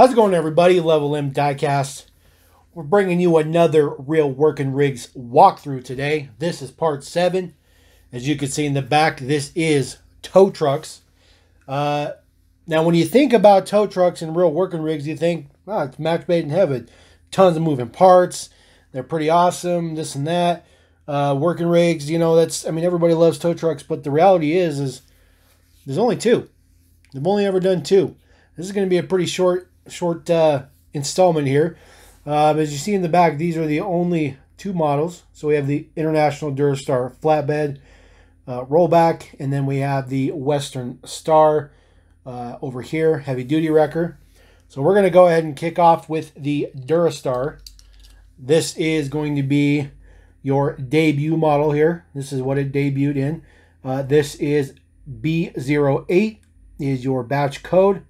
How's it going, everybody? Level M Diecast. We're bringing you another Real Working Rigs walkthrough today. This is part 7. As you can see in the back, this is tow trucks. Now, when you think about tow trucks and Real Working Rigs, you think, wow, it's match made in heaven. Tons of moving parts. They're pretty awesome, this and that. Working rigs, you know, everybody loves tow trucks, but the reality is there's only 2. They've only ever done 2. This is going to be a pretty short installment here. As you see in the back, these are the only 2 models. So we have the International Durastar Flatbed Rollback, and then we have the Western Star over here, heavy duty wrecker. So we're going to go ahead and kick off with the Durastar. This is going to be your debut model here. This is what it debuted in. This is B08 is your batch code.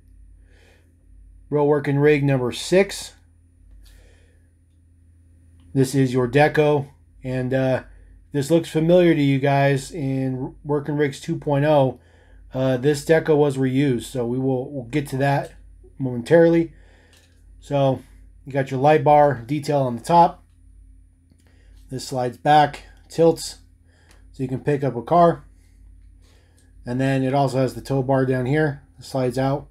Real Working Rig number 6. This is your deco, and this looks familiar to you guys in Working Rigs 2.0. This deco was reused, so we'll get to that momentarily. So you got your light bar detail on the top. This slides back, tilts, so you can pick up a car. And then it also has the tow bar down here. It slides out.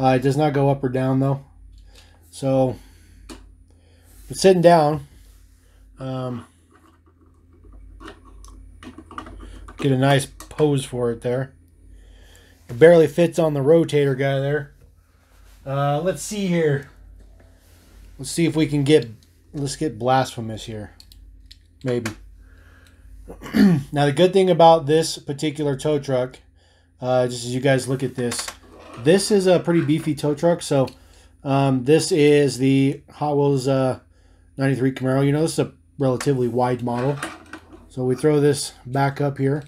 It does not go up or down though. So it's sitting down. Get a nice pose for it there. It barely fits on the rotator guy there. Let's see here. Let's see if we can let's get blasphemous here. Maybe. Now the good thing about this particular tow truck, just as you guys look at this, this is a pretty beefy tow truck. So this is the Hot Wheels 93 Camaro. You know, this is a relatively wide model. So we throw this back up here.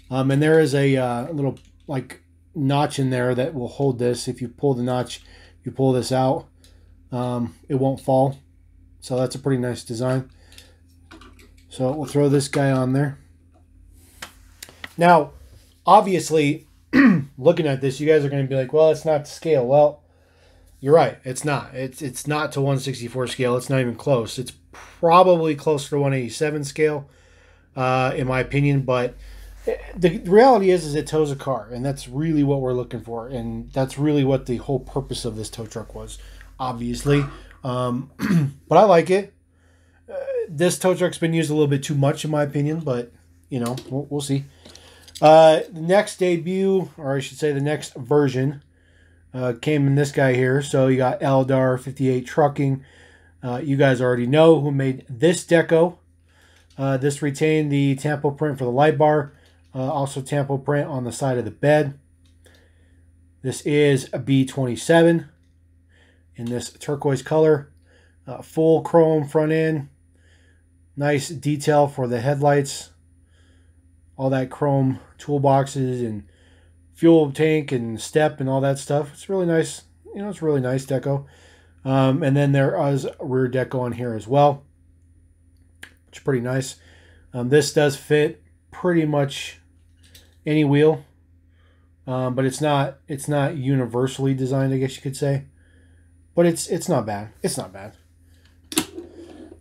And there is a little like notch in there that will hold this. If you pull the notch, you pull this out, it won't fall. So that's a pretty nice design. So we'll throw this guy on there. Now, obviously, looking at this, you guys are going to be like, well, it's not to scale. Well, you're right. It's not. It's not to 1/64 scale. It's not even close. It's probably closer to 187 scale, in my opinion. But the reality is it tows a car, and that's really what we're looking for. And that's really what the whole purpose of this tow truck was, obviously. But I like it. This tow truck's been used a little bit too much, in my opinion, but, you know, we'll see. The next debut, or I should say the next version, came in this guy here. So you got Eldar 58 Trucking. You guys already know who made this deco. This retained the tampo print for the light bar. Also tampo print on the side of the bed. This is a B27 in this turquoise color. Full chrome front end. Nice detail for the headlights. All that chrome toolboxes and fuel tank and step and all that stuff. It's really nice. You know, it's really nice deco. And then there is rear deco on here as well, which is pretty nice. This does fit pretty much any wheel, but it's not universally designed, I guess you could say. But it's not bad. It's not bad.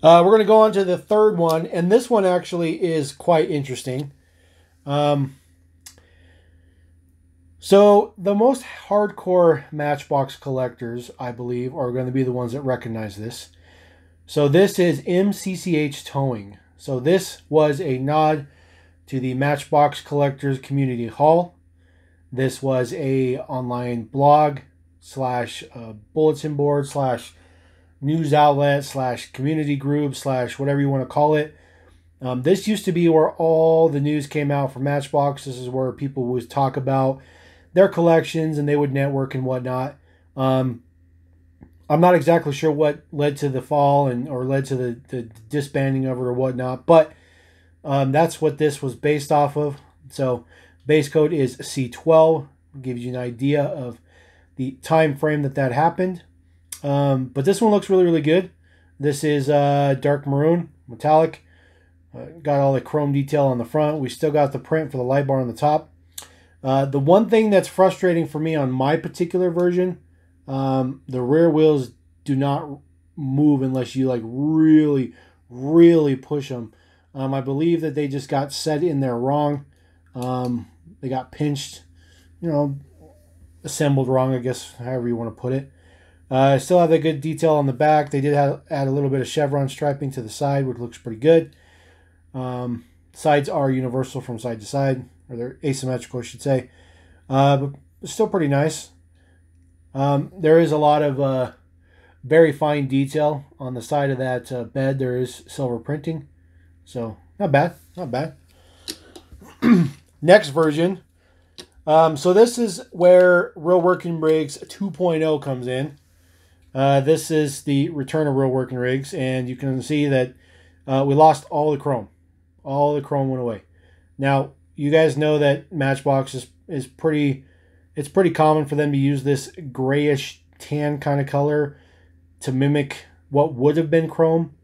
We're going to go on to the third one, and this one actually is quite interesting. So the most hardcore Matchbox collectors, I believe, are going to be the ones that recognize this. So this is Mcch Towing. So this was a nod to the Matchbox Collectors Community Hall. This was a online blog slash bulletin board slash news outlet slash community group slash whatever you want to call it. This used to be where all the news came out for Matchbox. This is where people would talk about their collections and they would network and whatnot. I'm not exactly sure what led to the fall or led to the disbanding of it or whatnot, but that's what this was based off of. So base code is C12. Gives you an idea of the time frame that happened. But this one looks really, really good. This is dark maroon, metallic. Got all the chrome detail on the front. We still got the print for the light bar on the top. The one thing that's frustrating for me on my particular version The rear wheels do not move unless you like really push them. I believe that they just got set in there wrong. They got pinched, you know, assembled wrong, I guess, however you want to put it. Still have the good detail on the back. They did add a little bit of chevron striping to the side, which looks pretty good. Sides are universal from side to side, or they're asymmetrical, I should say. But still pretty nice. There is a lot of very fine detail on the side of that bed. There is silver printing, so not bad, not bad. Next version. So this is where Real Working Rigs 2.0 comes in. This is the return of Real Working Rigs, and you can see that we lost all the chrome. All the chrome went away. Now, you guys know that Matchbox is pretty... It's pretty common for them to use this grayish tan kind of color to mimic what would have been chrome.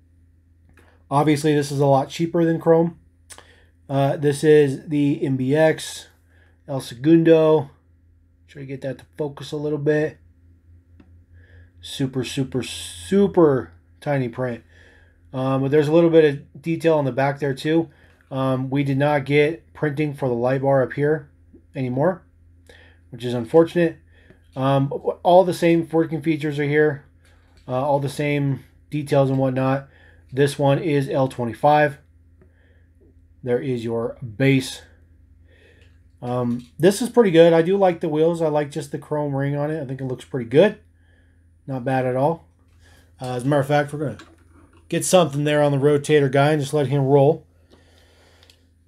Obviously, this is a lot cheaper than chrome. This is the Mbx El Segundo. Try to get that to focus a little bit. Super tiny print. But there's a little bit of detail on the back there too. We did not get printing for the light bar up here anymore, which is unfortunate. All the same working features are here. All the same details and whatnot. This one is L25. There is your base. This is pretty good. I do like the wheels. I like just the chrome ring on it. I think it looks pretty good. Not bad at all. As a matter of fact, we're going to get something there on the rotator guy and just let him roll.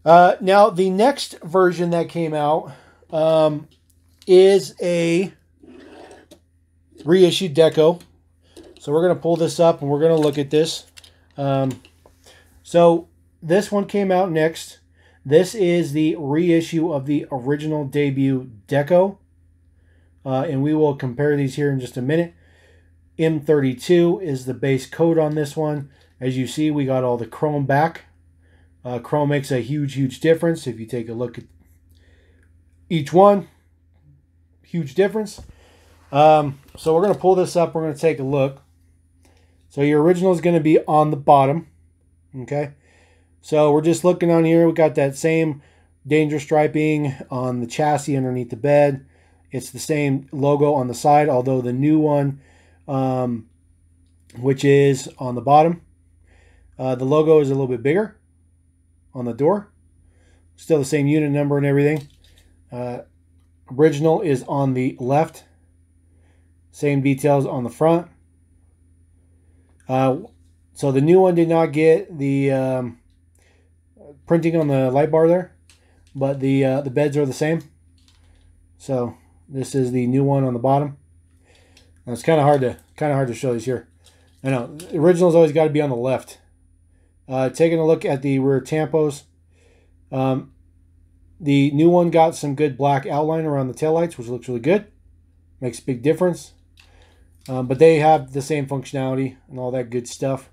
Now, the next version that came out is a reissued deco. So we're going to pull this up and we're going to look at this. So this one came out next. This is the reissue of the original debut deco. And we will compare these here in just a minute. M32 is the base coat on this one. As you see, we got all the chrome back. Chrome makes a huge difference. If you take a look at each one, huge difference. So we're going to pull this up. We're going to take a look. So your original is going to be on the bottom. Okay. So we're just looking on here. We got that same danger striping on the chassis underneath the bed. It's the same logo on the side, although the new one, which is on the bottom, the logo is a little bit bigger on the door. Still the same unit number and everything. Original is on the left. Same details on the front. So the new one did not get the printing on the light bar there, but the beds are the same. So this is the new one on the bottom. Now it's kind of hard to show these here. I know the original's always got to be on the left. Taking a look at the rear tampos, the new one got some good black outline around the taillights, which looks really good. Makes a big difference. But they have the same functionality and all that good stuff.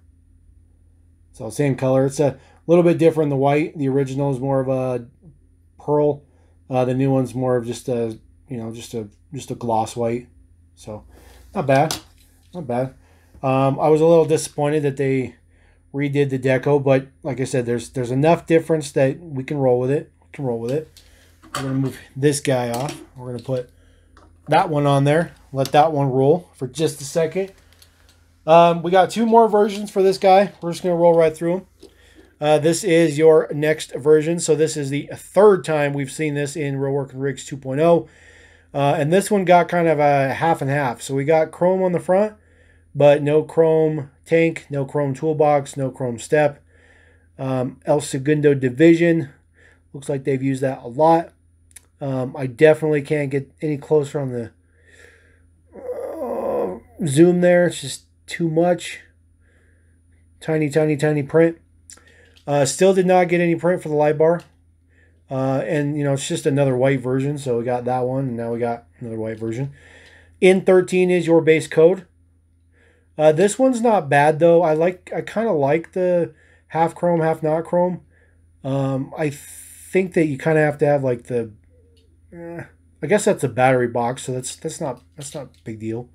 So same color. It's a little bit different. The white, the original is more of a pearl. The new one's more of just a, just a gloss white. So not bad, not bad. I was a little disappointed that they redid the deco, but like I said, there's enough difference that we can roll with it. We can roll with it. We're gonna move this guy off. We're gonna put that one on there. Let that one roll for just a second. We got two more versions for this guy. We're just gonna roll right through them. This is your next version. So this is the third time we've seen this in Real Working Rigs 2.0. And this one got kind of a half and half. So we got chrome on the front, but no chrome tank, no chrome toolbox, no chrome step. El Segundo Division. Looks like they've used that a lot. I definitely can't get any closer on the zoom there. It's just too much. Tiny print. Still did not get any print for the light bar. And, it's just another white version. So we got that one, and now we got another white version. N13 is your base code. This one's not bad, though. I kind of like the half chrome, half not chrome. I think that you kind of have to have, like, the... I guess that's a battery box, so that's not a big deal.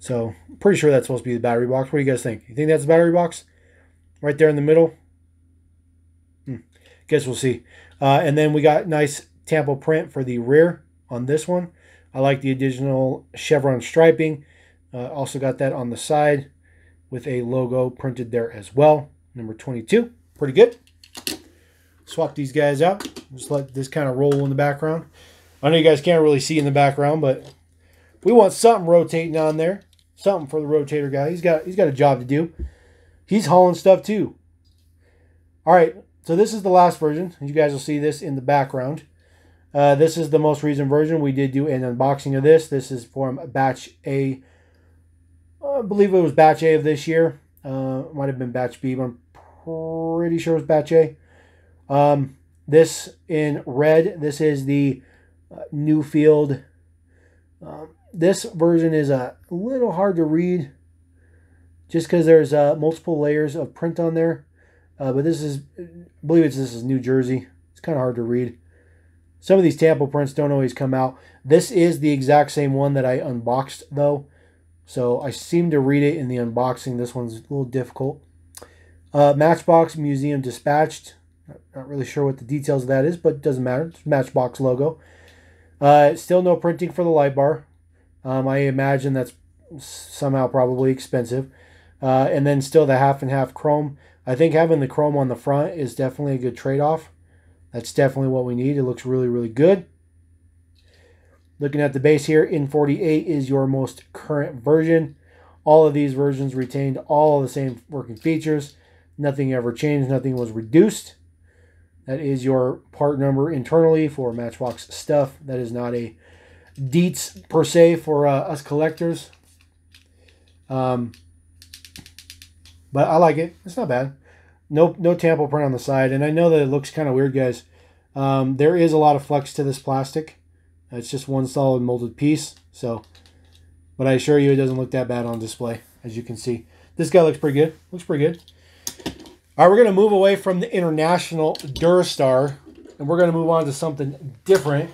So pretty sure that's supposed to be the battery box. What do you guys think? You think that's the battery box? Right there in the middle? Guess we'll see. And then we got nice Tampo print for the rear on this one. I like the additional chevron striping. Also got that on the side with a logo printed there as well. Number 22. Pretty good. Swap these guys out. Just let this kind of roll in the background. I know you guys can't really see in the background, but we want something rotating on there. Something for the rotator guy. He's got a job to do. He's hauling stuff too. All right, so this is the last version. You guys will see this in the background. This is the most recent version. We did do an unboxing of this. This is from batch A. I believe it was batch A of this year. Might have been batch B, but I'm pretty sure it was batch A. This in red. This is the Newfield. This version is a little hard to read just because there's multiple layers of print on there. But this is, I believe this is New Jersey. It's kind of hard to read. Some of these Tampo prints don't always come out. This is the exact same one that I unboxed though. So I seem to read it in the unboxing. This one's a little difficult. Matchbox Museum Dispatched. Not really sure what the details of that is, but it doesn't matter. It's Matchbox logo. Still no printing for the light bar. I imagine that's somehow probably expensive. And then still the half and half chrome. I think having the chrome on the front is definitely a good trade-off. That's definitely what we need. It looks really, really good. Looking at the base here, N48 is your most current version. All of these versions retained all of the same working features. Nothing ever changed. Nothing was reduced. That is your part number internally for Matchbox stuff. That is not a deets per se for us collectors. But I like it. It's not bad. No Tampo print on the side. And I know that it looks kind of weird, guys. There is a lot of flex to this plastic. It's just one solid molded piece. So, but I assure you it doesn't look that bad on display, as you can see. This guy looks pretty good. Looks pretty good. All right, we're going to move away from the international Durastar. And we're going to move on to something different.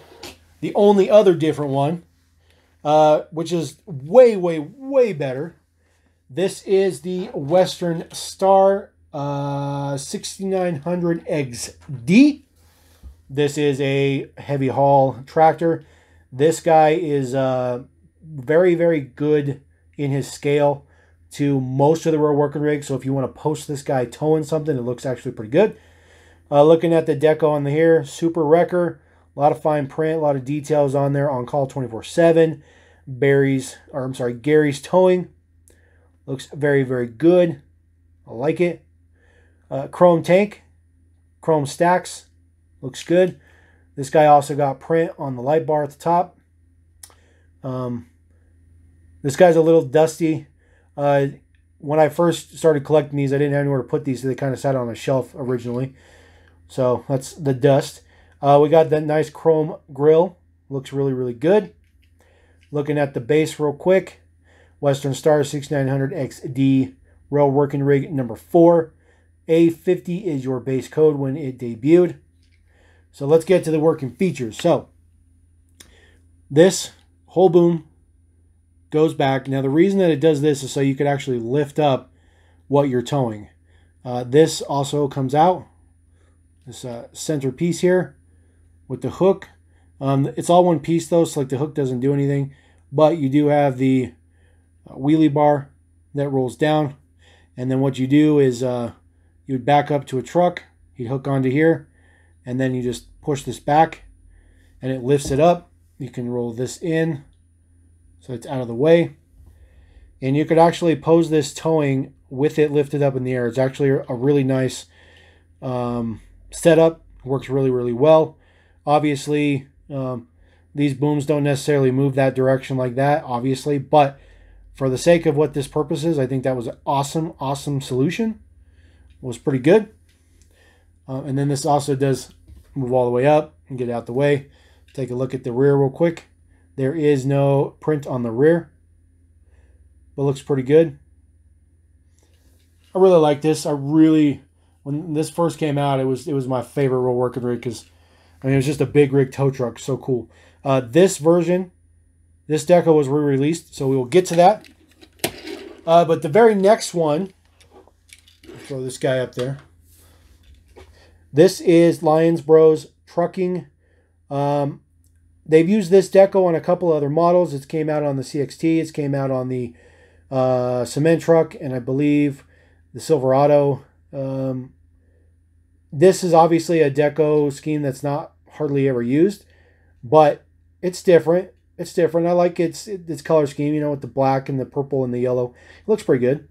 The only other different one. Which is way, way, way better. This is the Western Star 6900 XD. This is a heavy haul tractor. This guy is very, very good in his scale to most of the road working rigs. So if you want to post this guy towing something, it looks actually pretty good. Looking at the deco on the here, super wrecker. A lot of fine print, a lot of details on there. On call 24/7. Gary's Towing. Looks very, very good. I like it. Chrome tank. Chrome stacks. Looks good. This guy also got print on the light bar at the top. This guy's a little dusty. When I first started collecting these, I didn't have anywhere to put these, so they kind of sat on a shelf originally. So that's the dust. We got that nice chrome grill. Looks really, really good. Looking at the base real quick. Western Star 6900 XD rail working rig number 4. A50 is your base code when it debuted. So let's get to the working features. So this whole boom goes back. Now the reason that it does this is so you could actually lift up what you're towing. This also comes out. This center piece here with the hook. It's all one piece though, so like the hook doesn't do anything. But you do have the wheelie bar that rolls down. And then what you do is you'd back up to a truck. You'd hook onto here. And then you just push this back. And it lifts it up. You can roll this in. So it's out of the way. And you could actually pose this towing with it lifted up in the air. It's actually a really nice setup. Works really, really well. Obviously, these booms don't necessarily move that direction like that, obviously. But for the sake of what this purpose is, I think that was an awesome, awesome solution. It was pretty good. And then this also does move all the way up and get out the way. Take a look at the rear real quick. There is no print on the rear, but looks pretty good. I really like this. When this first came out, it was my favorite roll working rig because I mean it was just a big rig tow truck, so cool. This version, this deco was re-released, so we will get to that. But the very next one, I'll throw this guy up there. This is Lions Bros Trucking. They've used this deco on a couple other models. It came out on the CXT. It came out on the cement truck, and I believe the Silverado. This is obviously a deco scheme that's not hardly ever used, but it's different. It's different. I like its color scheme, you know, with the black and the purple and the yellow. It looks pretty good.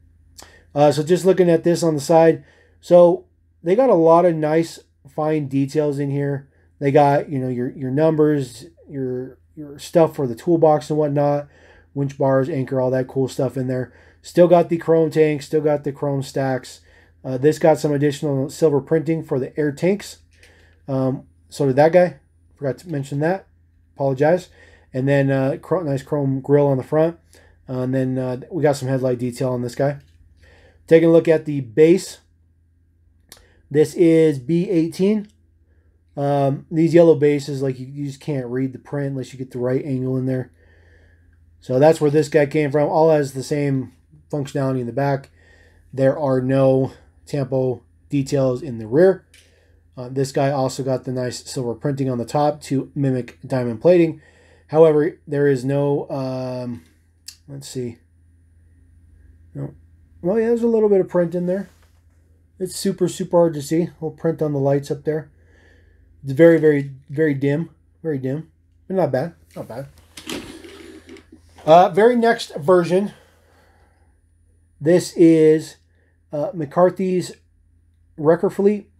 So just looking at this on the side. So they got a lot of nice fine details in here. They got, you know, your numbers, your stuff for the toolbox and whatnot, winch bars, anchor, all that cool stuff in there. Still got the chrome tanks, still got the chrome stacks. This got some additional silver printing for the air tanks. So did that guy. Forgot to mention that. Apologize. And then nice chrome grille on the front. And then we got some headlight detail on this guy. Taking a look at the base. This is B18. These yellow bases, like you just can't read the print unless you get the right angle in there. So that's where this guy came from. All has the same functionality in the back. There are no tampo details in the rear. This guy also got the nice silver printing on the top to mimic diamond plating. However, there is no, let's see. No. Well, yeah, there's a little bit of print in there. It's super, super hard to see. A little print on the lights up there. It's very, very, very dim. Very dim. But not bad. Not bad. Very next version. This is McCarthy's Wrecker Fleet.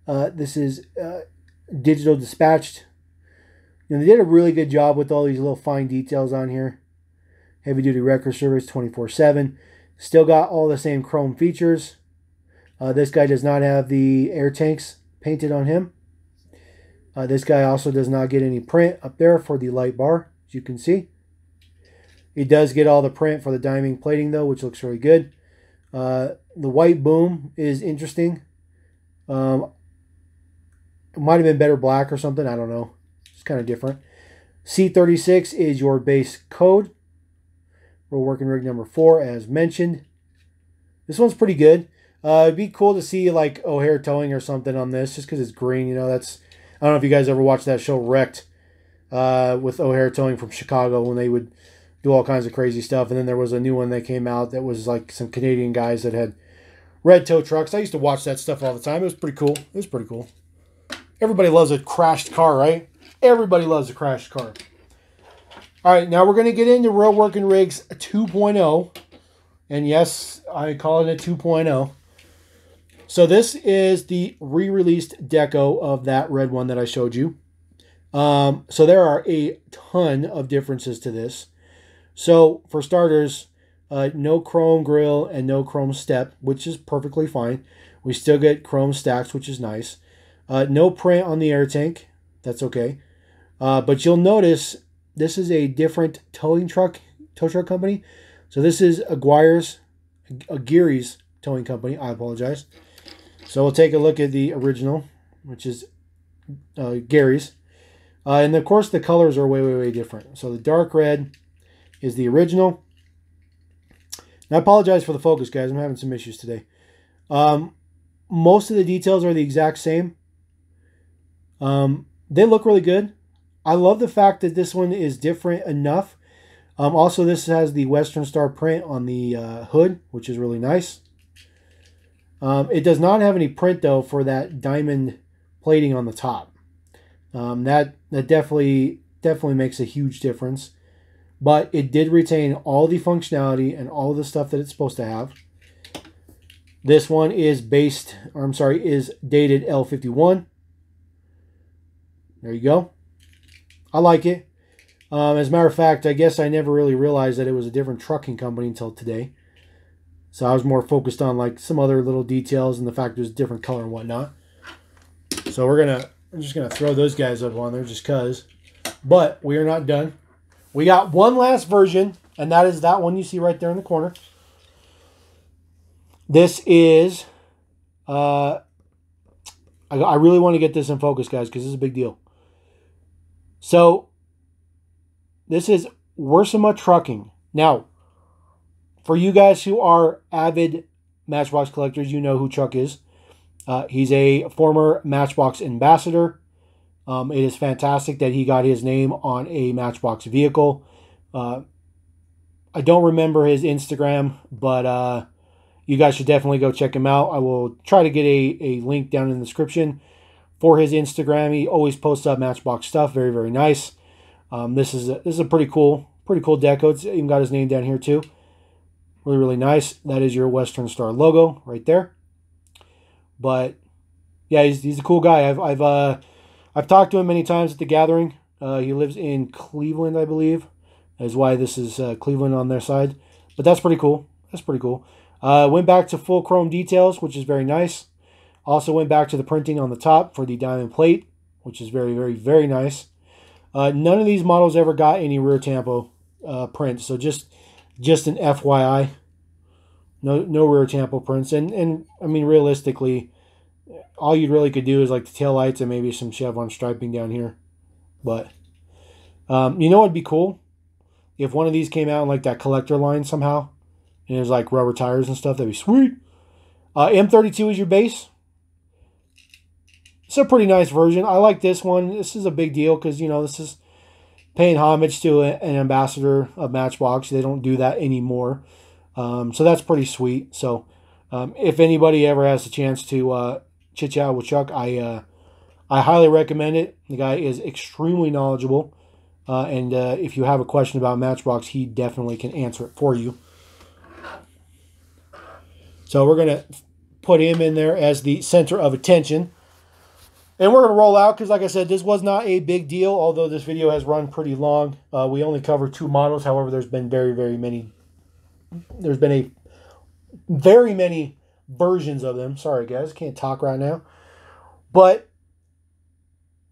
This is digital dispatched. You know, they did a really good job with all these little fine details on here. Heavy duty wrecker service 24/7. Still got all the same chrome features. This guy does not have the air tanks painted on him. This guy also does not get any print up there for the light bar, as you can see. He does get all the print for the diamond plating though, which looks really good. The white boom is interesting. It might have been better black or something. I don't know. It's kind of different. C36 is your base code. We're working rig number 4 as mentioned. This one's pretty good. It'd be cool to see like O'Hare Towing or something on this, just because it's green. You know, that's, I don't know if you guys ever watched that show Wrecked with O'Hare Towing from Chicago, when they would do all kinds of crazy stuff. And then there was a new one that came out that was like some Canadian guys that had red tow trucks. I used to watch that stuff all the time. It was pretty cool. It was pretty cool. Everybody loves a crashed car, right? Everybody loves a crashed car. All right, now we're going to get into Real Working Rigs 2.0. And yes, I call it a 2.0. So this is the re-released deco of that red one that I showed you. So there are a ton of differences to this. So for starters, no chrome grille and no chrome step, which is perfectly fine. We still get chrome stacks, which is nice. No print on the air tank. That's okay. But you'll notice this is a different tow truck company. So this is Aguirre's towing company. I apologize. So we'll take a look at the original, which is Gary's. And of course the colors are way, way, way different. So the dark red is the original. And I apologize for the focus, guys. I'm having some issues today. Most of the details are the exact same. They look really good. I love the fact that this one is different enough. Also, this has the Western Star print on the hood, which is really nice. It does not have any print, though, for that diamond plating on the top. That definitely makes a huge difference. But it did retain all the functionality and all the stuff that it's supposed to have. This one is dated L51. There you go. I like it. As a matter of fact, I guess I never really realized that it was a different trucking company until today. So I was more focused on like some other little details and the fact there's a different color and whatnot. So I'm just gonna throw those guys up on there just cause. But we are not done. We got one last version, and that is that one you see right there in the corner. This is I really want to get this in focus, guys, because this is a big deal. So this is Wursima Trucking. Now, For you guys who are avid Matchbox collectors, you know who Chuck is. He's a former Matchbox ambassador. It is fantastic that he got his name on a Matchbox vehicle. I don't remember his Instagram, but you guys should definitely go check him out. I will try to get a link down in the description for his Instagram. He always posts up Matchbox stuff. Very, very nice. This is a pretty cool deco. It's even got his name down here too. Really, really nice. That is your Western Star logo right there. But yeah, he's a cool guy. I've talked to him many times at the gathering. He lives in Cleveland, I believe. That's why this is Cleveland on their side. But that's pretty cool. That's pretty cool. Went back to full chrome details, which is very nice. Also went back to the printing on the top for the diamond plate, which is very, very, very nice. None of these models ever got any rear tampo print, so just an FYI. No rear tampo prints, and I mean realistically, all you really could do is like the tail lights and maybe some chevron striping down here. But you know what'd be cool? If one of these came out in like that collector line somehow, and it was like rubber tires and stuff, that'd be sweet. M32 is your base. It's a pretty nice version. I like this one. This is a big deal because, you know, this is paying homage to an ambassador of Matchbox. They don't do that anymore. So that's pretty sweet. So if anybody ever has a chance to chit-chat with Chuck, I highly recommend it. The guy is extremely knowledgeable. And if you have a question about Matchbox, he definitely can answer it for you. So we're going to put him in there as the center of attention. And we're going to roll out because, like I said, this was not a big deal, although this video has run pretty long. We only covered 2 models. However, there's been very many versions of them. Sorry, guys. Can't talk right now. But,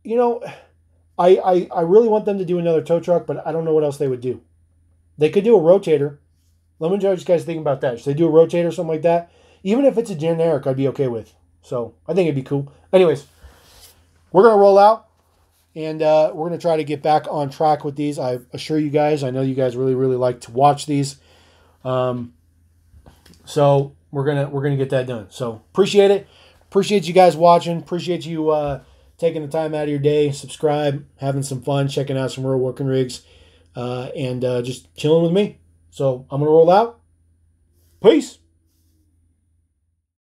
you know, I really want them to do another tow truck, but I don't know what else they would do. They could do a rotator. Let me know what you guys think about that. Should they do a rotator or something like that? Even if it's a generic, I'd be okay with. So, I think it'd be cool. Anyways, we're going to roll out, and we're going to try to get back on track with these. I assure you guys, I know you guys really, really like to watch these. So, we're gonna get that done. So, appreciate it. Appreciate you guys watching. Appreciate you taking the time out of your day. Subscribe, having some fun, checking out some real working rigs, and just chilling with me. So, I'm going to roll out. Peace.